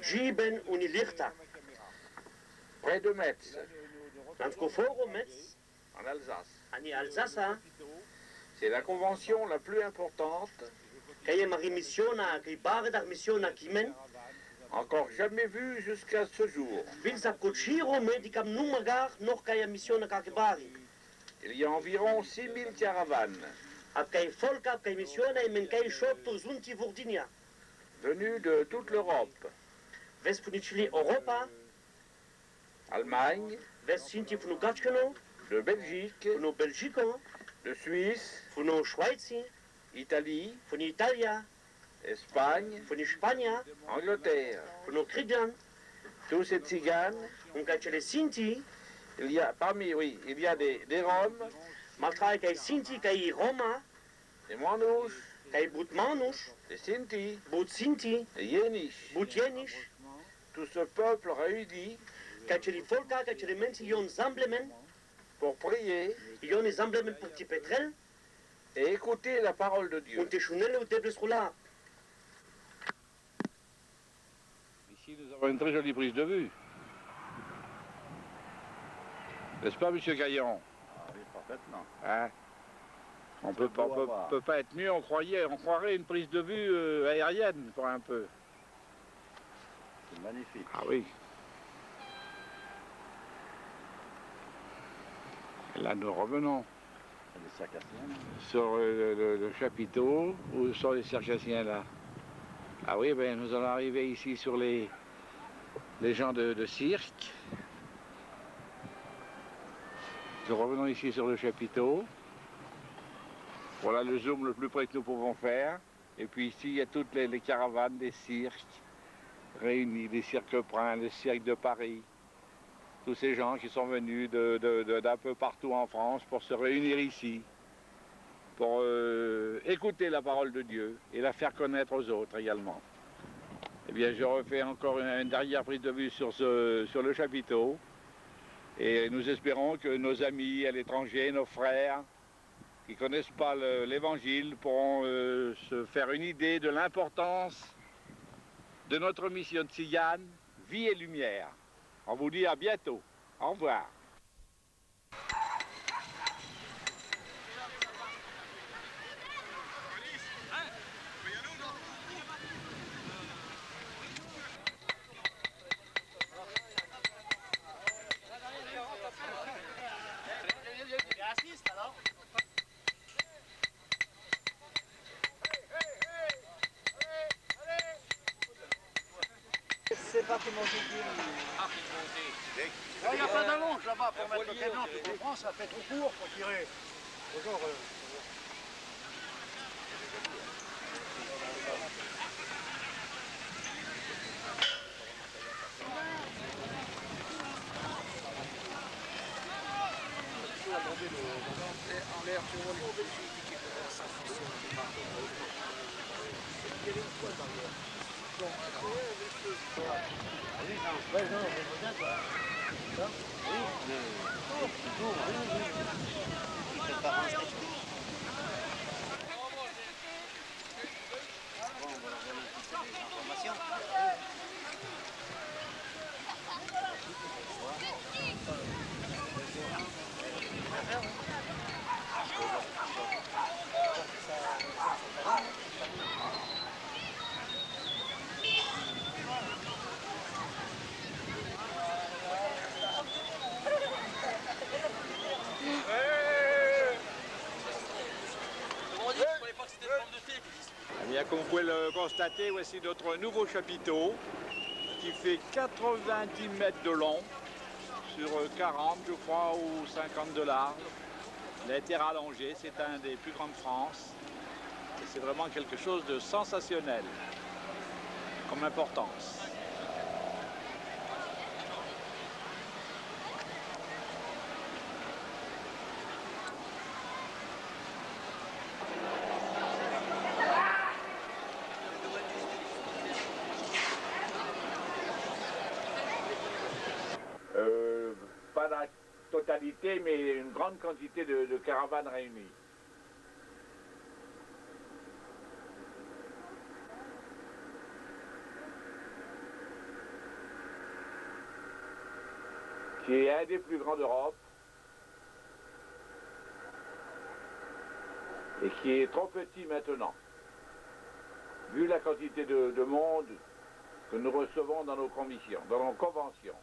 Giben Unilirta. Près de Metz, Lanskoforo Metz, en Alsace. Ani Alsasa, C'est la convention la plus importante, Kaye Marimissiona, Kibare d'Armissiona Kimen, encore jamais vue jusqu'à ce jour. Vilsa Kochiro Medicam Numagar, Norkaya Missiona Kakibari. Il y a environ 6000 caravanes Apkai Folka, Apkai Missiona, et Menkei Shop, Zunti Vordinia. venues de toute l'Europe, Vespunicili Europa, Allemagne, Vestinti Funugachkano, de Belgique, Funo Belgico, de Suisse, Funo Schweizi, Italie, Funi Italia, Espagne, Funi Spagna, Angleterre. Funo Krigan, Tous ces tziganes, Unkachele Sinti, il y a des Roms, Maltrai Kai Sinti, Kai Roma, des Manouches, Kai Butmanush, des Sinti, But Sinti, des Yéniches. But Yenish, Tout ce peuple réuni Kacheli Folka, Kacheli Menti, Yon Zamblemen, pour prier Yon Zamblemen pour Tipetrel, et écouter la parole de Dieu. Unteshunele ou Deblesrula. Ici, nous avons une très jolie prise de vue. N'est-ce pas, monsieur Gaillon? Ah oui, parfaitement. Hein? On peut pas être mieux, on croirait une prise de vue aérienne, pour un peu. C'est magnifique. Ah oui. Et là, nous revenons C'est des circassiens. sur le chapiteau, ou sur les circassiens, là. Ah oui, ben, nous allons arriver ici sur les gens de cirque. Nous revenons ici sur le chapiteau. Voilà le zoom le plus près que nous pouvons faire. Et puis ici, il y a toutes les caravanes des cirques réunis, les cirques Prin, le cirque de Paris. Tous ces gens qui sont venus d'un peu partout en France pour se réunir ici, pour écouter la parole de Dieu et la faire connaître aux autres également. Eh bien, je refais encore une dernière prise de vue sur le chapiteau. Et nous espérons que nos amis à l'étranger, nos frères, qui ne connaissent pas l'Évangile, pourront se faire une idée de l'importance de notre mission de tzigane, vie et lumière. On vous dit à bientôt. Au revoir. Je sais pas comment je dis. Il n'y a pas d'allonge là-bas pour mettre le camion, tu comprends, ça fait trop court pour tirer. Bonjour. En l'air, tu vois, ça fonctionne pas. Il y avait une toile derrière. Bon, ouais, non, mais bien quoi. Ça? Oui, il prépare un sketch. Bon, on va leur donner un petit peu des informations. Eh bien, comme vous pouvez le constater, voici notre nouveau chapiteau qui fait 90 mètres de long sur 40, je crois, ou 50 de large. Il a été rallongé, c'est un des plus grands de France. Et c'est vraiment quelque chose de sensationnel comme importance. Pas la totalité, mais une grande quantité de caravanes réunies. qui est un des plus grands d'Europe et qui est trop petit maintenant, vu la quantité de monde que nous recevons dans nos commissions, dans nos conventions.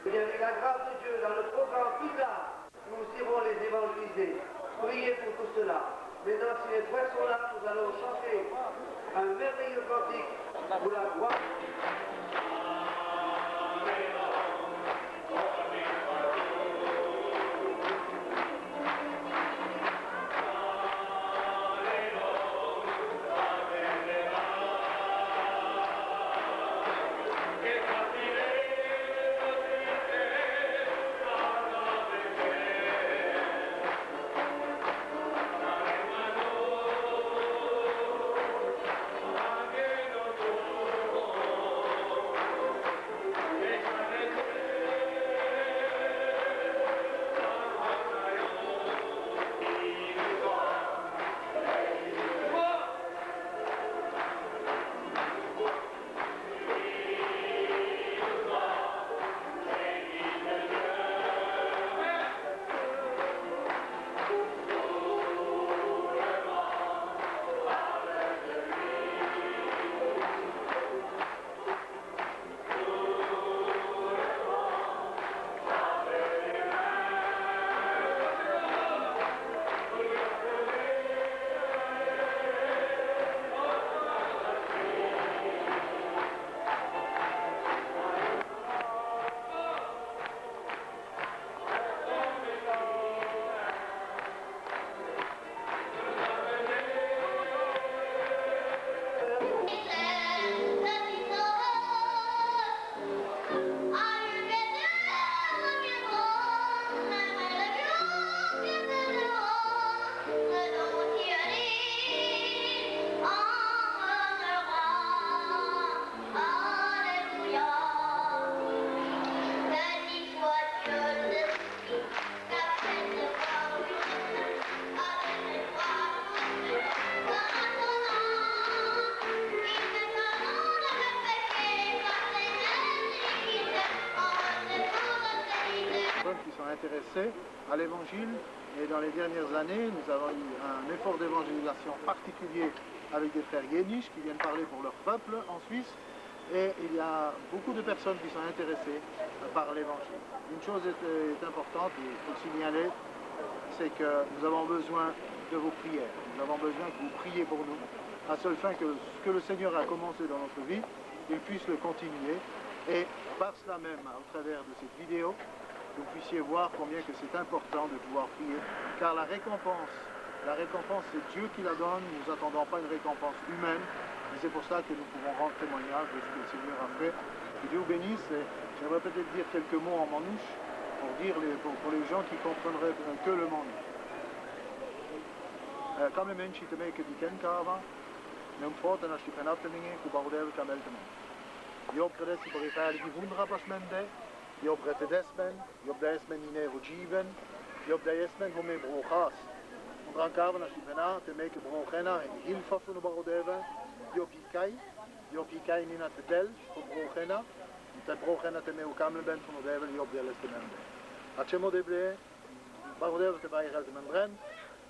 Et avec la grâce de Dieu, dans le programme plus tard, nous irons les évangéliser. Priez pour tout cela. Maintenant, si les frères sont là, nous allons chanter un merveilleux cantique pour la gloire. Qui sont intéressés à l'évangile, et dans les dernières années nous avons eu un effort d'évangélisation particulier avec des frères yéniches qui viennent parler pour leur peuple en Suisse, et il y a beaucoup de personnes qui sont intéressées par l'évangile. Une chose est importante, et il faut le signaler, c'est que nous avons besoin de vos prières, nous avons besoin que vous priez pour nous, à seule fin que ce que le Seigneur a commencé dans notre vie, il puisse le continuer, et par cela même, au travers de cette vidéo, vous puissiez voir combien que c'est important de pouvoir prier, car la récompense c'est Dieu qui la donne, nous n'attendons pas une récompense humaine, et c'est pour ça que nous pouvons rendre témoignage de ce que le Seigneur a fait. Que Dieu vous bénisse, et j'aimerais peut-être dire quelques mots en manouche pour les gens qui comprendraient que le manouche. Comme les mensen te maken die kenkava, non foto na stipenatteningen, kubaudel kameltemen. Job kredes si borifali die wunderapasmende, Job retedesmen, Job desmen inero jiven, Job desmen hoe me brochas. Und dran kaven als stipena te maken brochena en hilfa van de barodeva, Job hikai nina te del, voor brochena, te brochena te meu kamelben van de devel Job delestemende. Achemo deble, barodeva te bayrel te membren.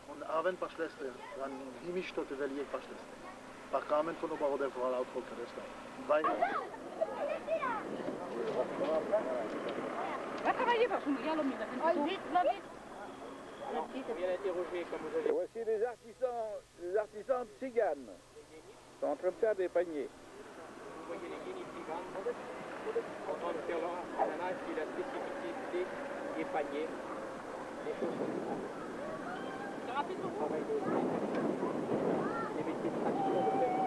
Und avem paschleste, an himisto te velier paschleste. Par kamen von obarode vor laut volk resta. Vai. Va travailler parce que regarde l'homme, il a fait une photo. Voici les artisans tziganes. Ils sont en train de faire des paniers. Vous voyez les guénis tziganes, en train de faire leur artisanat, qui est la spécificité des paniers, des choses comme ça. Travail des métiers de tradition de faire.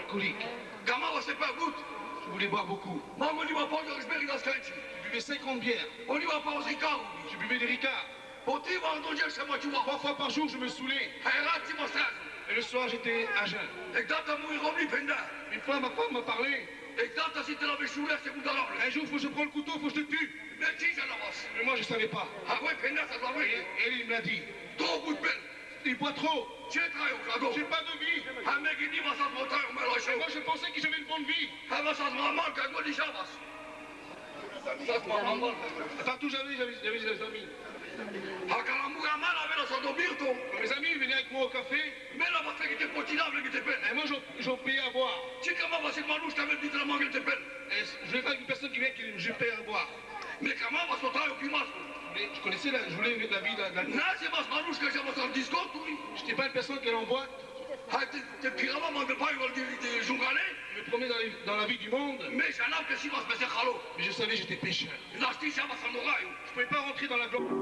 alcoolique. Comment c'est pas goutte? Je voulais boire beaucoup. Moi, on n'y va pas de Rosberg dans ce canti. Je buvais 50 bières. On n'y va pas aux Ricard. Je buvais des Ricards. Pour tu vas en dire, c'est moi, tu vois. 3 fois par jour, je me saoulais. Et le soir, j'étais à jeun. Et quand t'as mouru Romney Penda. Une fois, ma femme m'a parlé. Et quand t'as cité la béchoulée, c'est vous dans l'ordre. Un jour, faut que je prenne le couteau, faut que je te tue. Mais qui, ça l'avance? Mais moi, je savais pas. Ah ouais, Penda, ça doit vrai. Et il me l'a dit. Trop coup de pelle. Il boit trop. Tu es travaillé au cadeau. J'ai pas de vie. Un mec, il dit, va s'en monter, on met la chose. Moi, je pensais que j'avais une bonne vie. Ah, bah, ça se rend mal, cadeau, dit ça, ça se rend mal. Partout j'avais des amis. Ah, quand l'amour a mal, avec la sorte de birton. Mes amis venaient avec moi au café. Mais là, votre qui était potinable, qui était peine. Et moi, j'en payais à boire. Tu comment va cette manouche, t'avais dit de la mangue, qui était peine. Je voulais pas une personne qui vient qui je paye à boire. Mais comment va se travailler au pimas? Mais je connaissais je voulais la vie de la Non, c'est pas ce manouche que j'avais sur le disco, oui. J'étais pas une personne qui allait en boîte. Ah, t'es pyramide, mais pas, il va dire jongalais. Je me promenais dans la vie du monde. Mais j'en ai que si va se passer halo. Mais je savais que j'étais pécheur. Là, je dis, ça va s'en oreille. Je pouvais pas rentrer dans la gloire.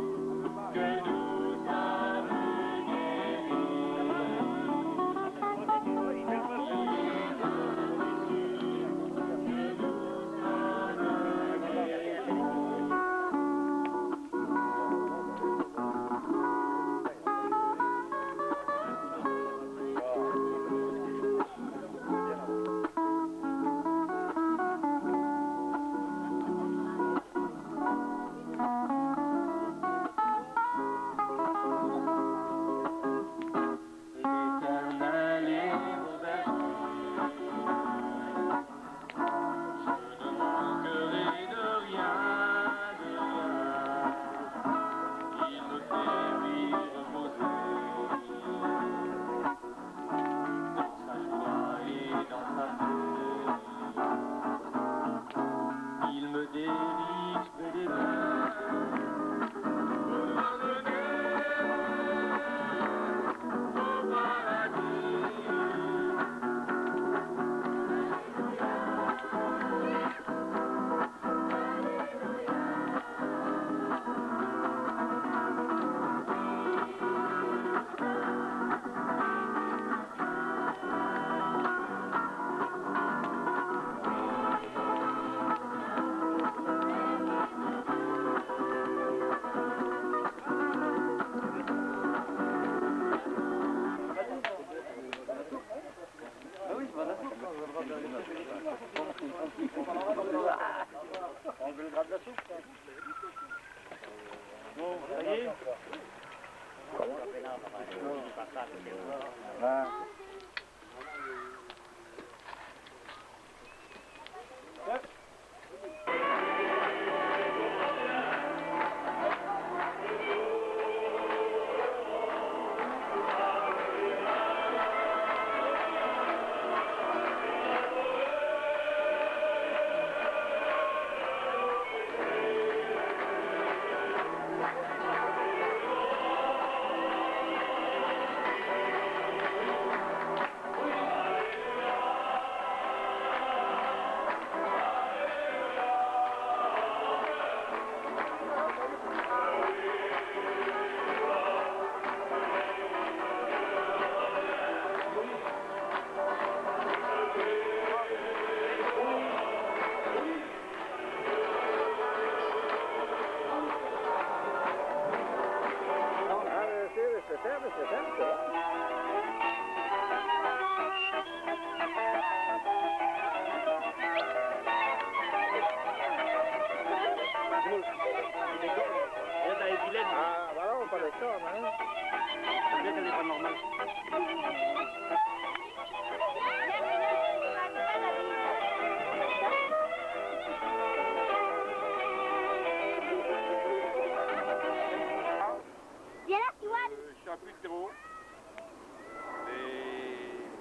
Chapiteau,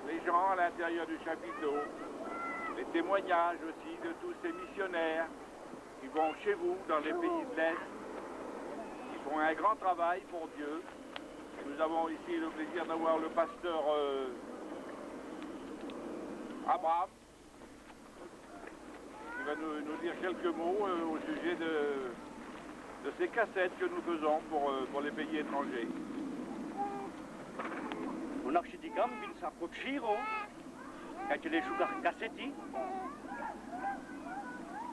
les gens à l'intérieur du chapiteau, les témoignages aussi de tous ces missionnaires qui vont chez vous dans les pays de l'Est, qui font un grand travail pour Dieu. Nous avons ici le plaisir d'avoir le pasteur Abraham qui va nous dire quelques mots au sujet de ces cassettes que nous faisons pour les pays étrangers. Un archidicam bin sa cociro, Quand les joueurs cassetti,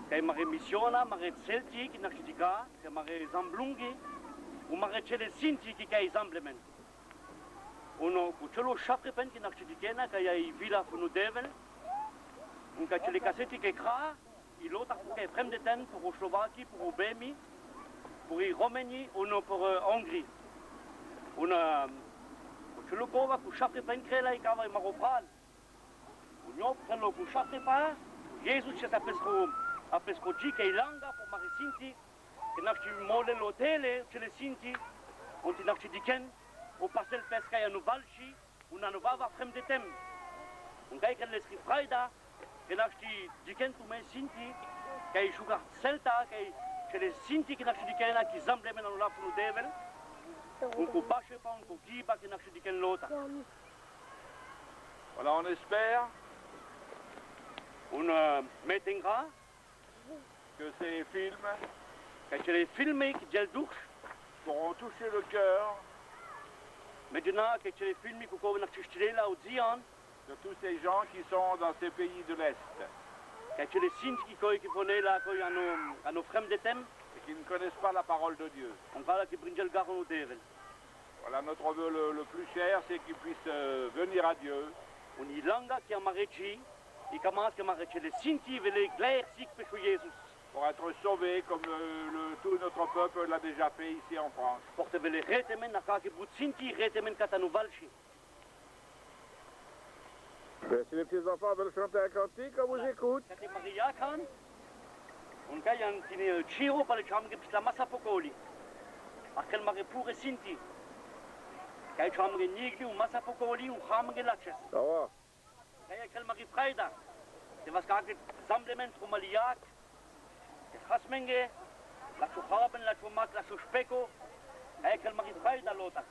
quand mare missiona, mare celti, qui n'a chidica, que mare zamblungi, ou mare cele sinti qui kai zamblemen. Uno cucciolo chaprepen qui n'a chidicena, che ai villa funo devel, un cacele cassetti che cra, il autre che prem de ten pour Slovaquie, pour Bemi, pour Roumanie, ou non pour Hongrie. Una cucciolo cova, cu chaprepen crela i cava i maropral. Un'op quello cu chaprepa, Jesus ci apesco gica e langa pour mare sinti, che n'a mole l'hotel, ce le sinti, on ti n'a diken, o pasel pesca e no valci, una novava frem de tem. Un gai che le frida, che n'a diken tu me sinti, che juga celta, che ce le sinti che n'a diken qui zamblemen no la fu devel. Un coup bâche pas un coup qui pas qui n'a diken l'autre. Voilà, on espère On mettinga que ces films che ce les filmer qui gel douche pourront toucher le cœur maintenant che ce les filmer che come na au Zion de tous ces gens qui sont dans ces pays de l'Est che ce les sinti qui pone là coi hanno frem de tem et qui ne connaissent pas la parole de Dieu. on parla che bringel garono devel. Voilà, notre vœu le plus cher, c'est qu'ils puissent venir à Dieu. On y langa qui a mareci, il commence à marcher les sinti vele glaire sik pe Jésus. Pour être sauvés comme tout notre peuple l'a déjà fait ici en France. Porte vele retemen na ka ke brut sinti retemen katanu valchi. Si les petits enfants veulent chanter un cantique, on vous écoute. Kate Maria kan. On kai an tine chiro pale cham ke la massa pokoli. Akel mare pure sinti. Kai cham ke nigli u massa pokoli u kham ke laches. Ça va. Kai akel mare freida. De was ka ke zamblement rumaliak. Hasmenge, la chuhaben, la chumac, la chuspeko, akel mare freida lota.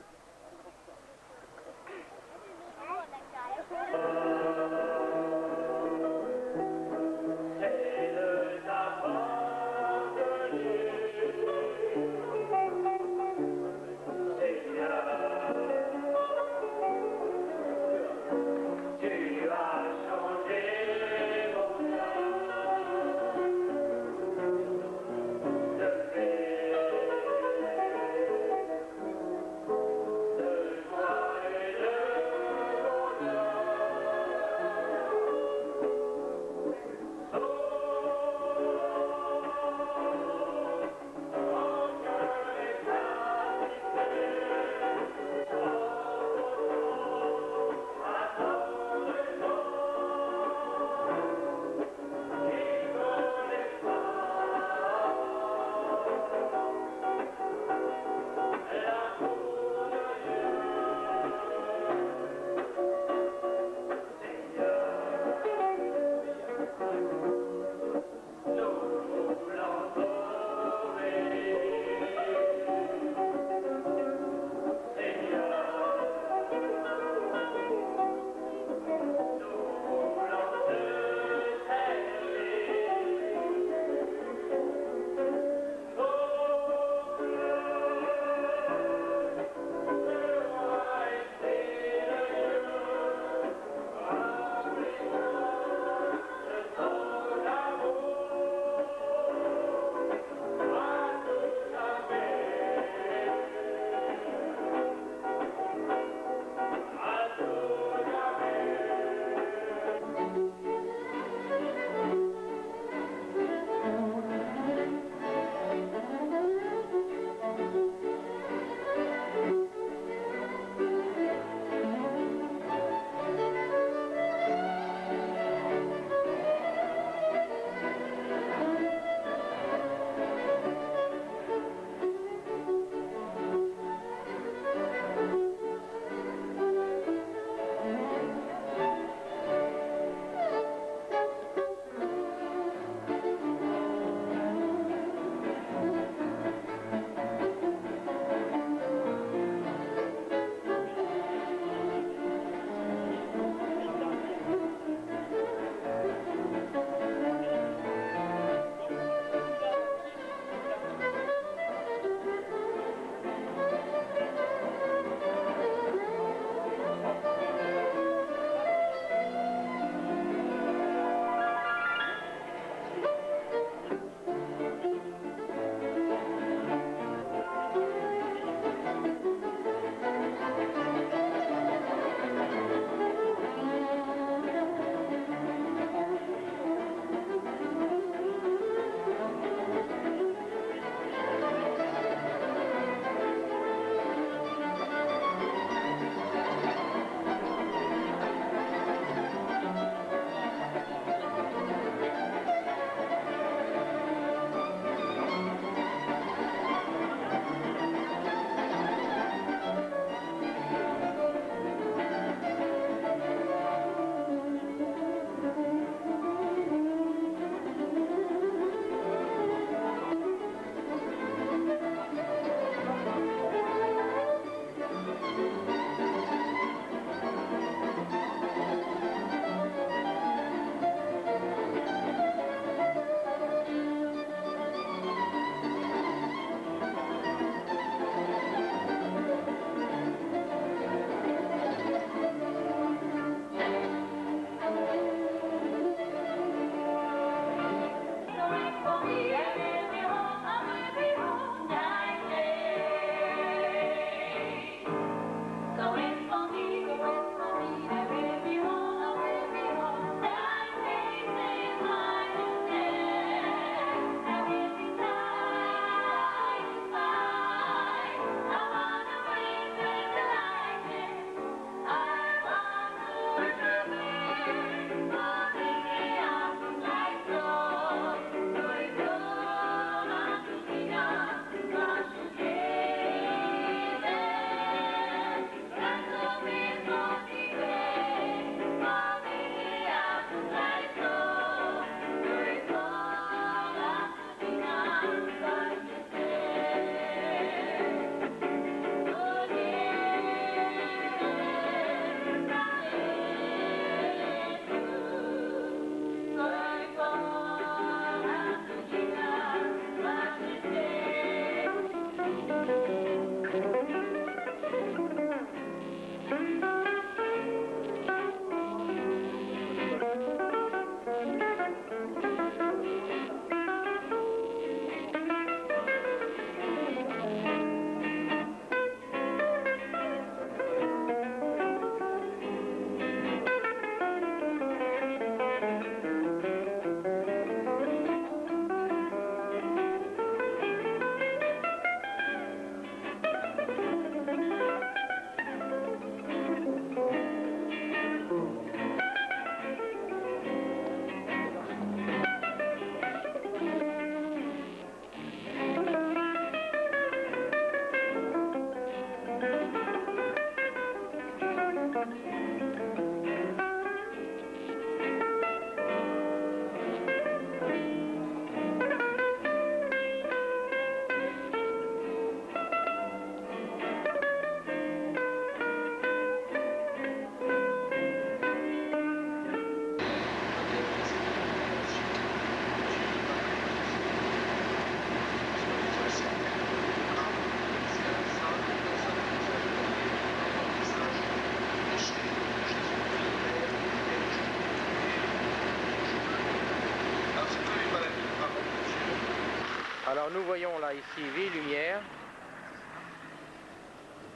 Alors nous voyons là ici Vie Lumière,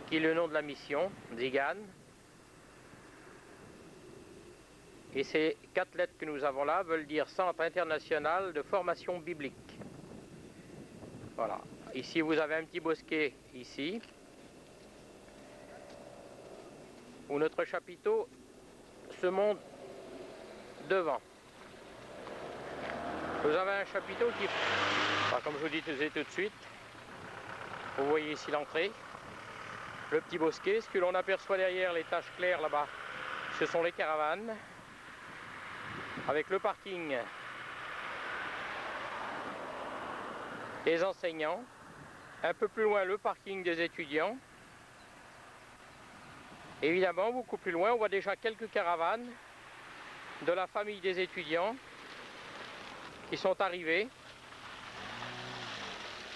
qui est le nom de la mission, Zigan. Et ces 4 lettres que nous avons là veulent dire Centre international de formation biblique. Voilà. Ici vous avez un petit bosquet ici, où notre chapiteau se monte devant. Vous avez un chapiteau qui, enfin, comme je vous disais tout de suite, vous voyez ici l'entrée, le petit bosquet. Ce que l'on aperçoit derrière, les taches claires là-bas, ce sont les caravanes, avec le parking des enseignants. Un peu plus loin, le parking des étudiants. Évidemment, beaucoup plus loin, on voit déjà quelques caravanes de la famille des étudiants qui sont arrivés,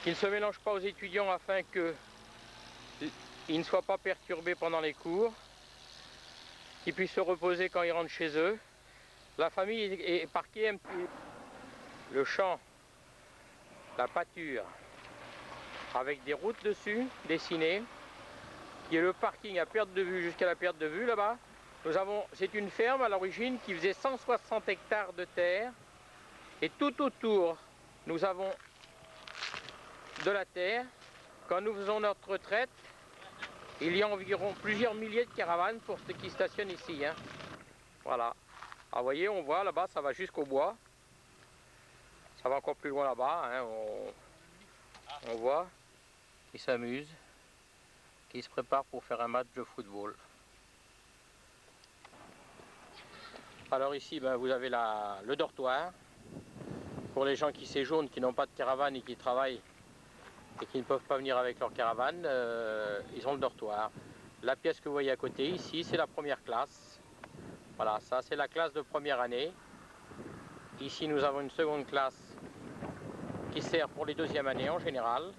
qui ne se mélangent pas aux étudiants afin qu'ils ne soient pas perturbés pendant les cours, qu'ils puissent se reposer quand ils rentrent chez eux. La famille est parquée un petit... Le champ, la pâture, avec des routes dessus, dessinées, qui est le parking à perte de vue jusqu'à la perte de vue là-bas. C'est une ferme à l'origine qui faisait 160 hectares de terre. Et tout autour, nous avons de la terre. Quand nous faisons notre retraite, il y a environ plusieurs milliers de caravanes pour ceux qui stationnent ici. Hein. Voilà. Ah, vous voyez, on voit là-bas, ça va jusqu'au bois. Ça va encore plus loin là-bas. Hein. On voit. Ils s'amusent. Qui se préparent pour faire un match de football. Alors ici, ben, vous avez le dortoir. Pour les gens qui séjournent, qui n'ont pas de caravane et qui travaillent et qui ne peuvent pas venir avec leur caravane, ils ont le dortoir. La pièce que vous voyez à côté, ici, c'est la première classe. Voilà, ça c'est la classe de première année. Ici, nous avons une seconde classe qui sert pour les deuxièmes années en général.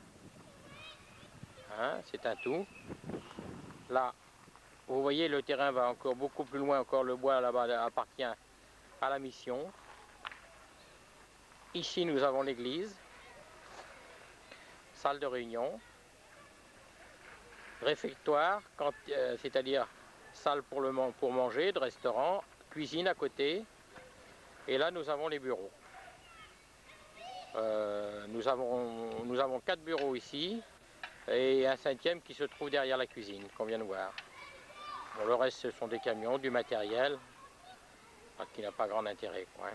Hein, c'est un tout. Là, vous voyez, le terrain va encore beaucoup plus loin, encore le bois là-bas appartient à la mission. Ici, nous avons l'église, salle de réunion, réfectoire, c'est-à-dire salle pour manger, de restaurant, cuisine à côté. Et là, nous avons les bureaux. Nous avons 4 bureaux ici et un 5e qui se trouve derrière la cuisine, qu'on vient de voir. Bon, le reste, ce sont des camions, du matériel, qui n'a pas grand intérêt, quoi.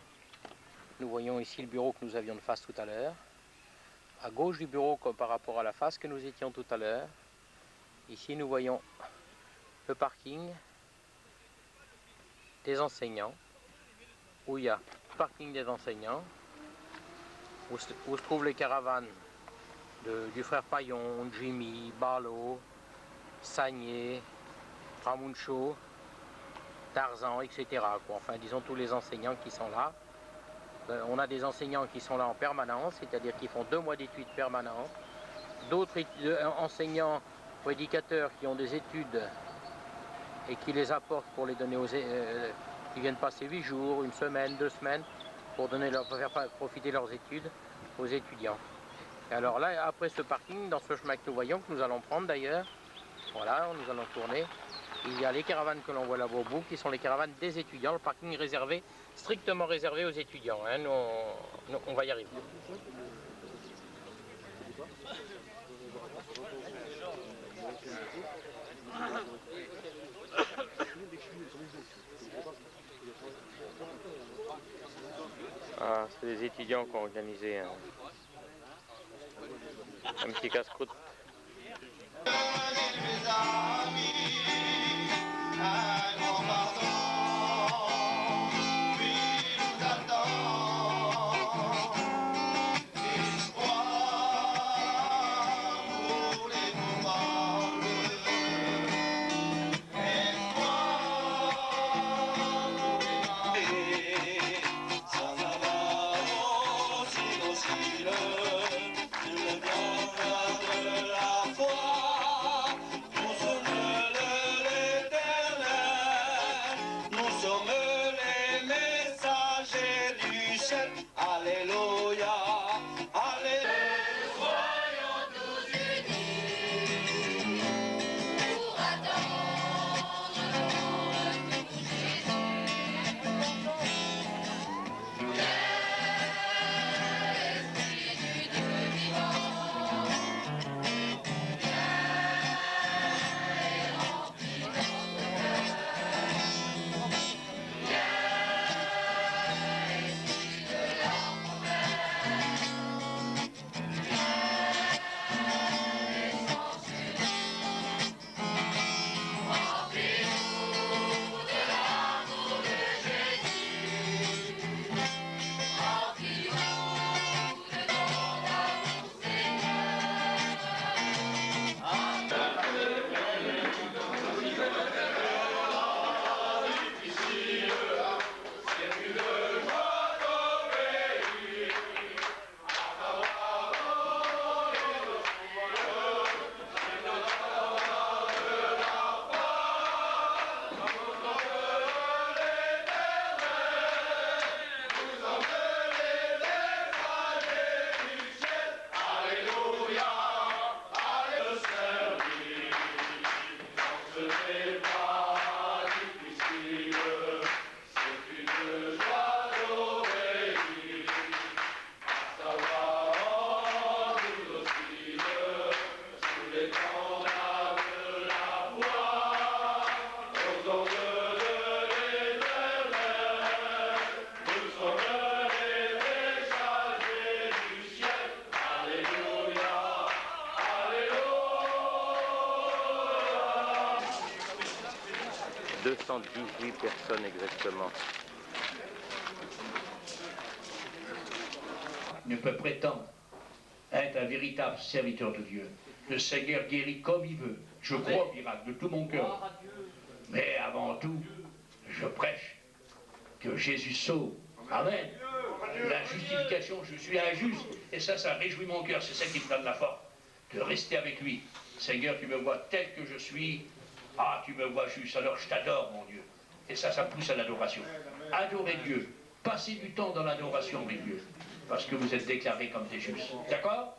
Nous voyons ici le bureau que nous avions de face tout à l'heure. À gauche du bureau, comme par rapport à la face que nous étions tout à l'heure. Ici, nous voyons le parking des enseignants, où il y a le parking des enseignants, où se trouvent les caravanes du frère Paillon, Jimmy, Barlow, Sagné, Ramuncho, Tarzan, etc. quoi. Enfin, disons tous les enseignants qui sont là. On a des enseignants qui sont là en permanence, c'est-à-dire qui font 2 mois d'études permanentes. D'autres enseignants ou éducateurs qui ont des études et qui les apportent pour les donner qui viennent passer 8 jours, 1 semaine, 2 semaines, pour faire profiter leurs études aux étudiants. Et alors là, après ce parking, dans ce chemin que nous voyons, que nous allons prendre d'ailleurs, voilà, nous allons tourner, il y a les caravanes que l'on voit là-bas au bout, qui sont les caravanes des étudiants, le parking réservé, strictement réservé aux étudiants. Hein. Nous, on va y arriver. Ah, c'est des étudiants qui ont organisé un petit casse-croûte. La foi, consomme l'éternel. 218 personnes exactement. Ne peut prétendre être un véritable serviteur de Dieu. Le Seigneur guérit comme il veut. Je crois au miracle de tout mon cœur. Mais avant tout, je prêche que Jésus sauve. Amen. La justification, je suis injuste. Et ça réjouit mon cœur. C'est ça qui me donne la force de rester avec lui. Seigneur, tu me vois tel que je suis. Ah, tu me vois juste. Alors je t'adore, mon Dieu. Et ça pousse à l'adoration. Adorez Dieu. Passez du temps dans l'adoration avec Dieu. Parce que vous êtes déclarés comme des justes. D'accord?